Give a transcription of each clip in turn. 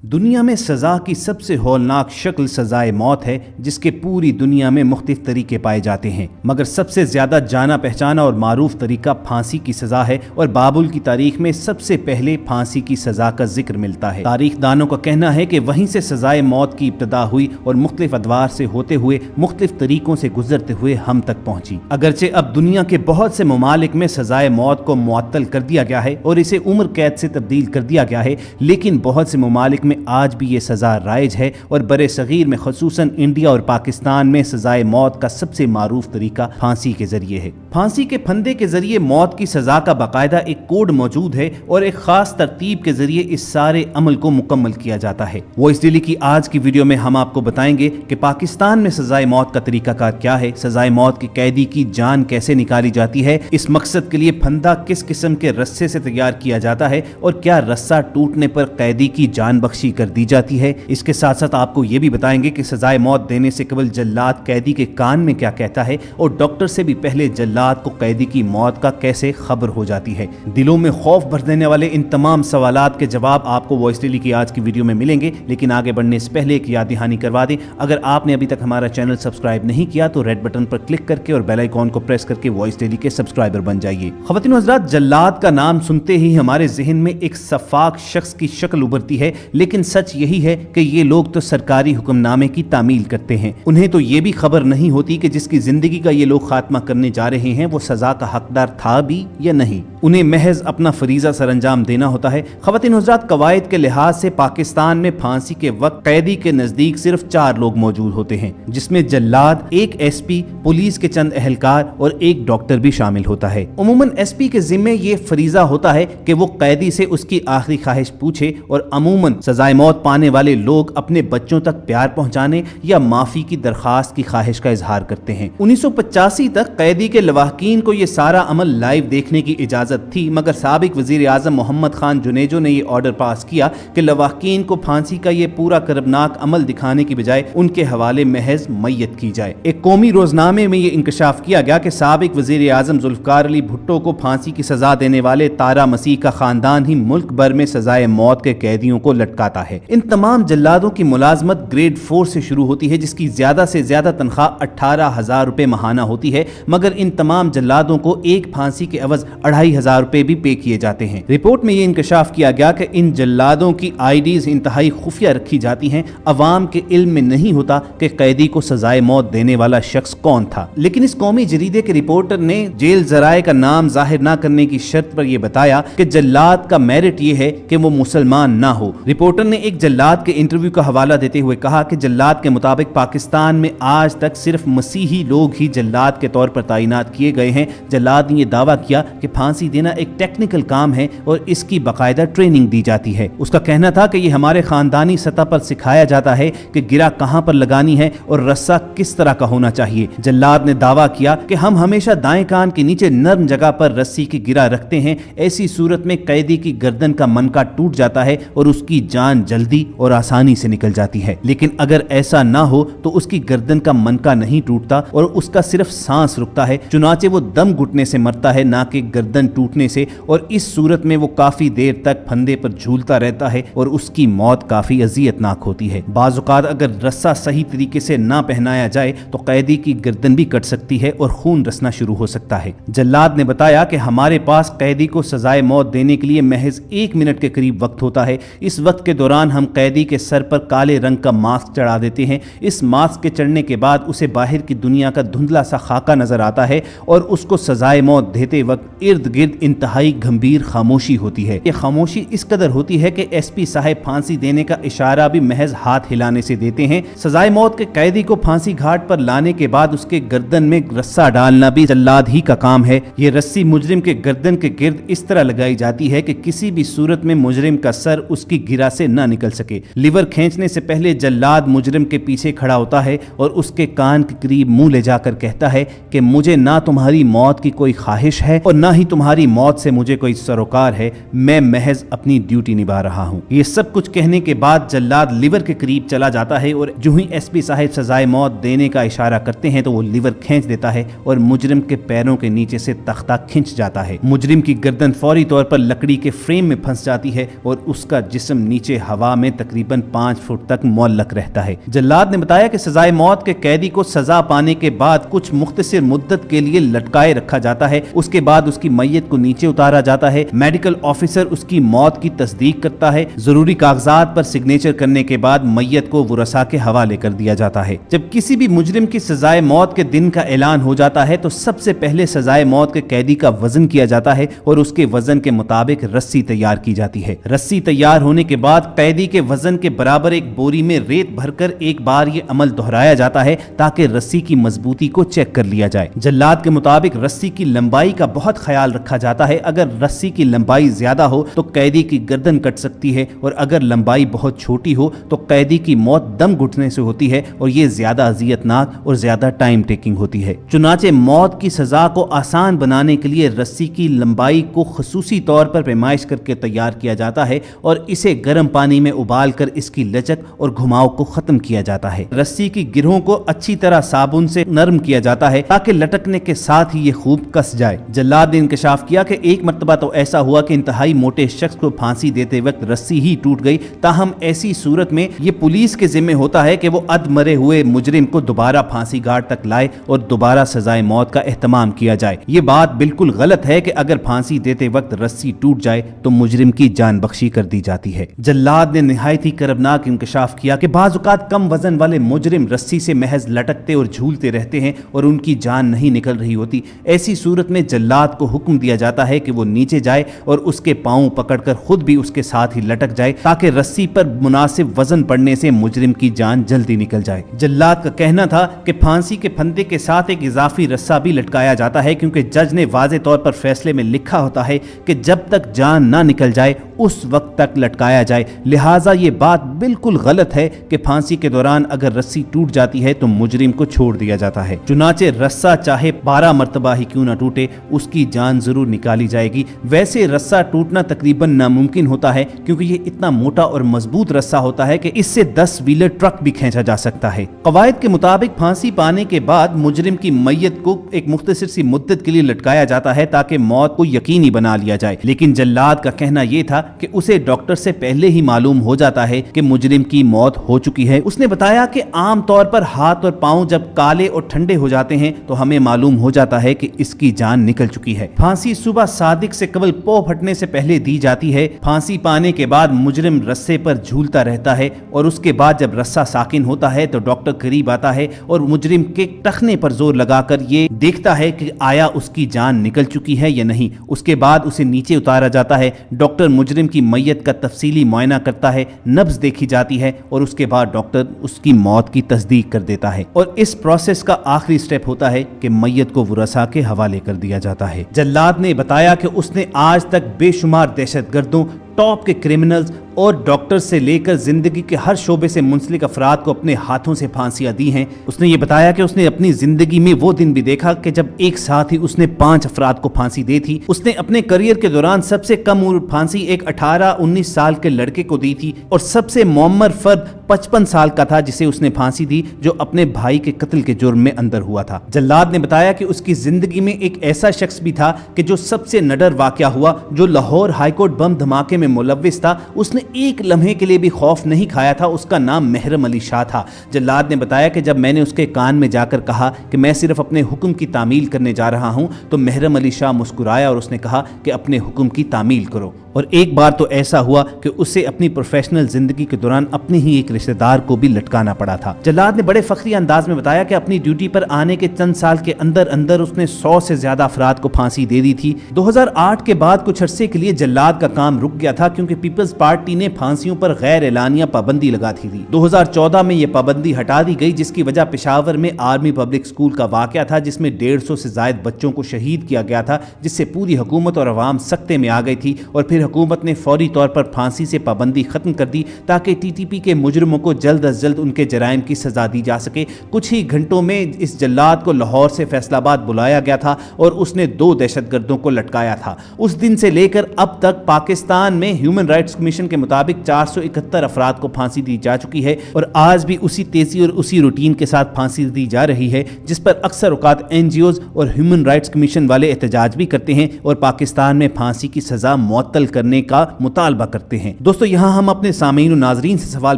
दुनिया में सज़ा की सबसे हौलनाक शक्ल सज़ाए मौत है, जिसके पूरी दुनिया में मुख्तलिफ तरीके पाए जाते हैं, मगर सबसे ज़्यादा जाना पहचाना और मारूफ तरीका फांसी की सज़ा है और बाबुल की तारीख में सबसे पहले फांसी की सज़ा का जिक्र मिलता है। तारीख दानों का कहना है कि वहीं से सज़ाए मौत की इब्तदा हुई और मुख्तलिफ अदवार से होते हुए मुख्तलिफ तरीकों से गुजरते हुए हम तक पहुंची। अगरचे अब दुनिया के बहुत से ममालिक में सज़ाए मौत को मुअत्तल कर दिया गया है और इसे उम्र कैद से तब्दील कर दिया गया है, लेकिन बहुत से ममालिक में आज भी ये सज़ा राइज है और बरे सगीर में खसूसन इंडिया और पाकिस्तान में सज़ाए मौत का सबसे मारूफ तरीका फांसी के जरिए है। फांसी के फंदे के जरिए मौत की सज़ा का बाकायदा एक कोड मौजूद है और एक खास तरतीब के जरिए इस सारे अमल को मुकम्मल किया जाता है। वो इसलिए कि आज की वीडियो में हम आपको बताएंगे कि पाकिस्तान में सज़ाए मौत का तरीकाकार क्या है, सज़ाए मौत के कैदी की जान कैसे निकाली जाती है, इस मकसद के लिए फंदा किस किस्म के रस्से से तैयार किया जाता है और क्या रस्सा टूटने पर कैदी की जान बख्शी कर दी जाती है। इसके साथ साथ आपको ये भी बताएंगे कि सजाए मौत देने से कबल जल्लाद कैदी के कान में क्या कहता है और डॉक्टर से भी पहले जल्लाद को कैदी की मौत का कैसे खबर हो जाती है। दिलों में खौफ भर देने वाले इन तमाम सवालात के जवाब आपको वॉइस डेली की आज की वीडियो में मिलेंगे, लेकिन आगे बढ़ने से पहले एक याद दहानी करवा दें, अगर आपने अभी तक हमारा चैनल सब्सक्राइब नहीं किया तो रेड बटन पर क्लिक करके और बेल आइकॉन को प्रेस करके वॉइस डेली के सब्सक्राइबर बन जाइए। ख़वातीन व हज़रात, जल्लाद का नाम सुनते ही हमारे जहन में एक सफाक शख्स की शक्ल उभरती है, लेकिन सच यही है कि ये लोग तो सरकारी हुक्मनामे की तामील करते हैं। उन्हें तो ये भी खबर नहीं होती कि जिसकी जिंदगी का ये लोग खात्मा करने जा रहे हैं वो सजा का हकदार था भी या नहीं। उन्हें महज अपना फरीजा सरअंजाम देना होता है। ख़वातीन हज़रात, कवायद के लिहाज से पाकिस्तान में फांसी के वक्त कैदी के नजदीक सिर्फ 4 लोग मौजूद होते हैं, जिसमें जल्लाद, एक एसपी, पुलिस के चंद एहलकार और एक डॉक्टर भी शामिल होता है। उमूमन एसपी के जिम्मे ये फरीजा होता है कि वो कैदी से उसकी आखिरी ख्वाहिश पूछे और अमूमन सजाए मौत पाने वाले लोग अपने बच्चों तक प्यार पहुंचाने या माफी की दरखास्त की ख्वाहिश का इजहार करते हैं। 1985 तक कैदी के लवाहकीन को यह सारा अमल लाइव देखने की इजाजत थी, मगर साबिक वजीर आजम मोहम्मद खान जुनेजो ने यह ऑर्डर पास किया कि लवाहकीन को फांसी का यह पूरा करबनाक अमल दिखाने की बजाय उनके हवाले महज मैयत की जाए। एक कौमी रोजनामे में यह इंकशाफ किया गया कि साबिक वजीर आजम जुल्फकार अली भुट्टो को फांसी की सजा देने वाले तारा मसीह का खानदान ही मुल्क भर में सजाए मौत के कैदियों को लटकाता है। इन तमाम जल्लादों की मुलाजमत ग्रेड 4 से शुरू होती है, जिसकी ज्यादा से ज्यादा तनख्वाह 18,000 रुपए माहाना होती है, मगर इन तमाम जल्लादों को एक फांसी के एवज 2,500 रुपए भी पे किए जाते हैं। रिपोर्ट में यह इंकशाफ किया गया कि इन जल्लादों की आईडीज इंतहाई खुफिया रखी जाती हैं। अवाम के इल्म में नहीं होता कि कैदी को सजाए मौत देने वाला शख्स कौन था, लेकिन इस कौमी जरीदे के रिपोर्टर ने जेल जराए का नाम जाहिर न करने की शर्त पर यह बताया कि जल्लाद का मेरिट यह है कि वो मुसलमान ना हो। रिपोर्टर ने एक जल्लाद के इंटरव्यू का हवाला देते हुए कहा कि जल्लाद के मुताबिक पाकिस्तान में आज तक सिर्फ मसीही लोग ही जल्लाद के तौर पर तैनात किए गए हैं। जल्लाद ने यह दावा किया कि फांसी देना एक टेक्निकल काम है और इसकी बाकायदा ट्रेनिंग दी जाती है। उसका कहना था कि यह हमारे खानदानी सतह पर सिखाया जाता है कि गिरा कहां पर लगानी है और रस्सा किस तरह का होना चाहिए। जल्लाद ने दावा किया कि हम हमेशा दाएं कान के नीचे नर्म जगह पर रस्सी की गिरा रखते हैं। ऐसी सूरत में कैदी की गर्दन का मनका टूट जाता है और उसकी जान जल्दी और आसानी से निकल जाती है, लेकिन अगर ऐसा ना हो तो उसकी गर्दन का मनका नहीं टूटता और उसका सिर्फ सांस रुकता है। चुनाचे वो दम घुटने से मरता है, ना कि गर्दन टूटने से, और इस सूरत में वो काफी देर तक फंदे पर झूलता रहता है और उसकी मौत काफी अजियतनाक होती है। बाज़ औक़ात अगर रस्सा सही तरीके से ना पहनाया जाए तो कैदी की गर्दन भी कट सकती है और खून रसना शुरू हो सकता है। जल्लाद ने बताया कि हमारे पास कैदी को सजाए मौत देने के लिए महज 1 मिनट के करीब वक्त होता है। इस वक्त के दौरान हम कैदी के सर पर काले रंग का मास्क चढ़ा देते हैं। इस मास्क के चढ़ने के बाद उसे बाहर की दुनिया का धुंधला सा खाका नजर आता है और उसको सजाए मौत देते वक्त इर्द गिर्द इंतहाई गंभीर खामोशी होती है। ये खामोशी इस कदर होती है कि एसपी साहब फांसी देने का इशारा भी महज हाथ हिलाने से देते हैं। सजाए मौत के कैदी को फांसी घाट पर लाने के बाद उसके गर्दन में रस्सा डालना भी जल्लाद ही का काम है। ये रस्सी मुजरिम के गर्दन के गिर्द इस तरह लगाई जाती है कि किसी भी सूरत में मुजरिम का सर उसकी गिरा से न निकल सके। लिवर खींचने से पहले जल्लाद मुजरिम के पीछे खड़ा होता है और उसके कान के करीब मुंह ले जाकर कहता है कि मुझे ना तुम्हारी मौत की कोई ख्वाहिश है और ना ही तुम्हारी मौत से मुझे कोई सरोकार है, मैं महज अपनी ड्यूटी निभा रहा हूँ। ये सब कुछ कहने के बाद जल्लाद लिवर के करीब चला जाता है और जो ही एसपी साहब सजाए मौत देने का इशारा करते हैं तो वो लिवर खींच देता है और मुजरिम के पैरों के नीचे से तख्ता खिंच जाता है। मुजरिम की गर्दन फौरी तौर पर लकड़ी के फ्रेम में फंस जाती है और उसका जिस्म नीचे نیچے ہوا میں تقریباً 5 فٹ تک معلق رہتا ہے۔ جلاد نے بتایا کہ سزائے موت کے قیدی کو سزا پانے کے بعد کچھ مختصر مدت کے لیے لٹکائے رکھا جاتا ہے، اس کے بعد اس کی میت کو نیچے اتارا جاتا ہے، میڈیکل آفیسر اس کی موت کی تصدیق کرتا ہے، ضروری کاغذات پر سگنیچر کرنے کے بعد میت کو ورثاء کے حوالے کر دیا جاتا ہے۔ جب کسی بھی مجرم کی سزائے موت کے دن کا اعلان ہو جاتا ہے تو سب سے پہلے سزائے موت کے قیدی کا وزن کیا جاتا ہے اور اس کے وزن کے مطابق رسی تیار کی جاتی ہے۔ رسی تیار ہونے کے بعد قیدی کے وزن کے برابر ایک بوری میں ریت بھر کر ایک بار یہ عمل دہرایا جاتا ہے تاکہ رسی کی مضبوطی کو چیک کر لیا جائے۔ جلاد کے مطابق رسی کی لمبائی کا بہت خیال رکھا جاتا ہے، اگر رسی کی لمبائی زیادہ ہو تو قیدی کی گردن کٹ سکتی ہے اور اگر لمبائی بہت چھوٹی ہو تو قیدی کی موت دم گھٹنے سے ہوتی ہے اور یہ زیادہ اذیت ناک اور زیادہ ٹائم ٹیکنگ ہوتی ہے۔ چنانچہ موت کی سزا کو آسان بنانے کے لیے رسی کی لمبائی کو خصوصی طور پر پیمائش کر کے تیار کیا جاتا ہے اور اسے گرم پانی میں ابال کر اس کی لچک اور گھماؤ کو ختم کیا جاتا ہے۔ رسی کی گرہوں کو اچھی طرح صابن سے نرم کیا جاتا ہے تاکہ لٹکنے کے ساتھ ہی یہ خوب کس جائے۔ جلاد نے انکشاف کیا کہ ایک مرتبہ تو ایسا ہوا کہ انتہائی موٹے شخص کو پھانسی دیتے وقت رسی ہی ٹوٹ گئی، تاہم ایسی صورت میں یہ پولیس کے ذمہ ہوتا ہے کہ وہ اد مرے ہوئے مجرم کو دوبارہ پھانسی گھاٹ تک لائے اور دوبارہ سزائے موت کا اہتمام کیا جائے۔ یہ بات بالکل غلط ہے کہ اگر پھانسی دیتے وقت رسی ٹوٹ جائے تو مجرم کی جان بخشی کر دی جاتی ہے۔ جلاد نے نہایت ہی کربناک انکشاف کیا کہ بعض اوقات کم وزن والے مجرم رسی سے محض لٹکتے اور جھولتے رہتے ہیں اور ان کی جان نہیں نکل رہی ہوتی۔ ایسی صورت میں جلاد کو حکم دیا جاتا ہے کہ وہ نیچے جائے اور اس کے پاؤں پکڑ کر خود بھی اس کے ساتھ ہی لٹک جائے تاکہ رسی پر مناسب وزن پڑنے سے مجرم کی جان جلدی نکل جائے۔ جلاد کا کہنا تھا کہ پھانسی کے پھندے کے ساتھ ایک اضافی رسہ بھی لٹکایا جاتا ہے کیونکہ جج نے واضح طور پر فیصلے میں لکھا ہوتا ہے کہ جب تک جان نہ نکل جائے اس وقت تک لٹکایا جائے، لہٰذا یہ بات بالکل غلط ہے کہ پھانسی کے دوران اگر رسی ٹوٹ جاتی ہے تو مجرم کو چھوڑ دیا جاتا ہے۔ چنانچہ رسہ چاہے 12 مرتبہ ہی کیوں نہ ٹوٹے، اس کی جان ضرور نکالی جائے گی۔ ویسے رسہ ٹوٹنا تقریباً ناممکن ہوتا ہے کیونکہ یہ اتنا موٹا اور مضبوط رسہ ہوتا ہے کہ اس سے 10 ویلر ٹرک بھی کھینچا جا سکتا ہے۔ قواعد کے مطابق پھانسی پانے کے بعد مجرم کی میت کو ایک مختصر سی مدت کے لیے لٹکایا جاتا ہے تاکہ موت کو یقینی بنا لیا جائے، لیکن جلاد کا کہنا یہ تھا کہ اسے ڈاکٹر سے پہلے ہی معلوم ہو جاتا ہے کہ مجرم کی موت ہو چکی ہے۔ اس نے بتایا کہ عام طور پر ہاتھ اور پاؤں جب کالے اور ٹھنڈے ہو جاتے ہیں تو ہمیں معلوم ہو جاتا ہے کہ اس کی جان نکل چکی ہے۔ پھانسی صبح صادق سے قبل پو پھٹنے سے پہلے دی جاتی ہے۔ پھانسی پانے کے بعد مجرم رسے پر جھولتا رہتا ہے اور اس کے بعد جب رسہ ساکن ہوتا ہے تو ڈاکٹر قریب آتا ہے اور مجرم کے ٹخنے پر زور لگا کر یہ دیکھتا ہے کہ آیا اس کی جان نکل چکی ہے یا نہیں۔ اس کے بعد اسے نیچے اتارا جاتا ہے۔ ڈاکٹر مجرم کی میت کا تفصیلی معائنہ کرتا ہے، نبض دیکھی جاتی ہے اور اس کے بعد ڈاکٹر اس کی موت کی تصدیق کر دیتا ہے اور اس پروسیس کا آخری سٹیپ ہوتا ہے کہ میت کو ورثاء کے حوالے کر دیا جاتا ہے۔ جلاد نے بتایا کہ اس نے آج تک بے شمار دہشت گردوں، ٹاپ کے کرمنلز اور ڈاکٹر سے لے کر زندگی کے ہر شعبے سے منسلک افراد کو اپنے ہاتھوں سے پھانسیاں دی ہیں۔ اس نے یہ بتایا کہ اس نے اپنی زندگی میں وہ دن بھی دیکھا کہ جب ایک ساتھ ہی اس نے 5 افراد کو پھانسی دی تھی۔ اس نے اپنے کریئر کے دوران سب سے کم عمر پھانسی ایک 18-19 سال کے لڑکے کو دی تھی اور سب سے معمر فرد 55 سال کا تھا جسے اس نے پھانسی دی جو اپنے بھائی کے قتل کے جرم میں اندر ہوا تھا۔ جلاد نے بتایا کہ اس کی زندگی میں ایک ایسا شخص بھی تھا کہ جو سب سے نڈر واقعہ ہوا، جو لاہور ہائی کورٹ بم دھماکے میں ملوث تھا، اس نے ایک لمحے کے لیے بھی خوف نہیں کھایا تھا۔ اس کا نام محرم علی شاہ تھا۔ جلاد نے بتایا کہ جب میں نے اس کے کان میں جا کر کہا کہ میں صرف اپنے حکم کی تعمیل کرنے جا رہا ہوں تو محرم علی شاہ مسکرایا اور اس نے کہا کہ اپنے حکم کی تعمیل کرو۔ اور ایک بار تو ایسا ہوا کہ اسے اپنی پروفیشنل زندگی کے دوران اپنے ہی ایک رشتہ دار کو بھی لٹکانا پڑا تھا۔ جلاد نے بڑے فخری انداز میں بتایا کہ اپنی ڈیوٹی پر آنے کے چند سال کے اندر اندر اس نے 100 سے زیادہ افراد کو پھانسی دے دی تھی۔ 2008 کے بعد کچھ عرصے کے لیے جلاد کا کام رک گیا تھا کیونکہ پیپلز پارٹی نے پھانسیوں پر غیر اعلانیہ پابندی لگا تھی۔ 2014 میں یہ پابندی ہٹا دی گئی جس کی وجہ پشاور میں آرمی پبلک اسکول کا واقعہ تھا جس میں 150 سے زائد بچوں کو شہید کیا گیا تھا، جس سے پوری حکومت اور عوام سکتے میں آ گئی تھی اور پھر حکومت نے فوری طور پر پھانسی سے پابندی ختم کر دی تاکہ ٹی ٹی پی کے مجرموں کو جلد از جلد ان کے جرائم کی سزا دی جا سکے۔ کچھ ہی گھنٹوں میں اس جلاد کو لاہور سے فیصل آباد بلایا گیا تھا اور اس نے 2 دہشت گردوں کو لٹکایا تھا۔ اس دن سے لے کر اب تک پاکستان میں ہیومن رائٹس کمیشن کے मुताबिक 471 अफराद को फांसी दी जा चुकी है और आज भी उसी तेजी और उसी रूटीन के साथ फांसी दी जा रही है जिस पर अक्सर औकात एनजीओज और ह्यूमन राइट्स कमीशन वाले एहतजाज भी करते हैं और पाकिस्तान में फांसी की सजा मुअत्तल करने का मुतालबा करते हैं। दोस्तों, यहाँ हम अपने सामीन और नाजरीन से सवाल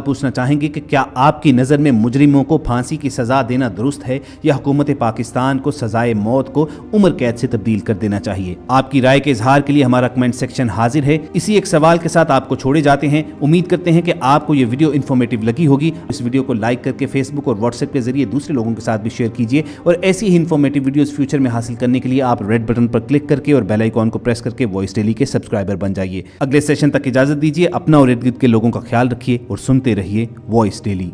पूछना चाहेंगे कि क्या आपकी नज़र में मुजरिमों को फांसी की सजा देना दुरुस्त है या हुकूमत पाकिस्तान को सजाए मौत को उम्र कैद से तब्दील कर देना चाहिए? आपकी राय के इजहार के लिए हमारा कमेंट सेक्शन हाजिर है। इसी एक सवाल के साथ आपको छोड़े जाते हैं। उम्मीद करते हैं कि आपको ये वीडियो इन्फॉर्मेटिव लगी होगी। इस वीडियो को लाइक करके फेसबुक और व्हाट्सएप के जरिए दूसरे लोगों के साथ भी शेयर कीजिए और ऐसी ही इन्फॉर्मेटिव वीडियोस फ्यूचर में हासिल करने के लिए आप रेड बटन पर क्लिक करके और बेल आइकॉन को प्रेस करके वॉइस डेली के सब्सक्राइबर बन जाइए। अगले सेशन तक इजाजत दीजिए। अपना और इर्द गिर्द के लोगों का ख्याल रखिए और सुनते रहिए वॉइस डेली।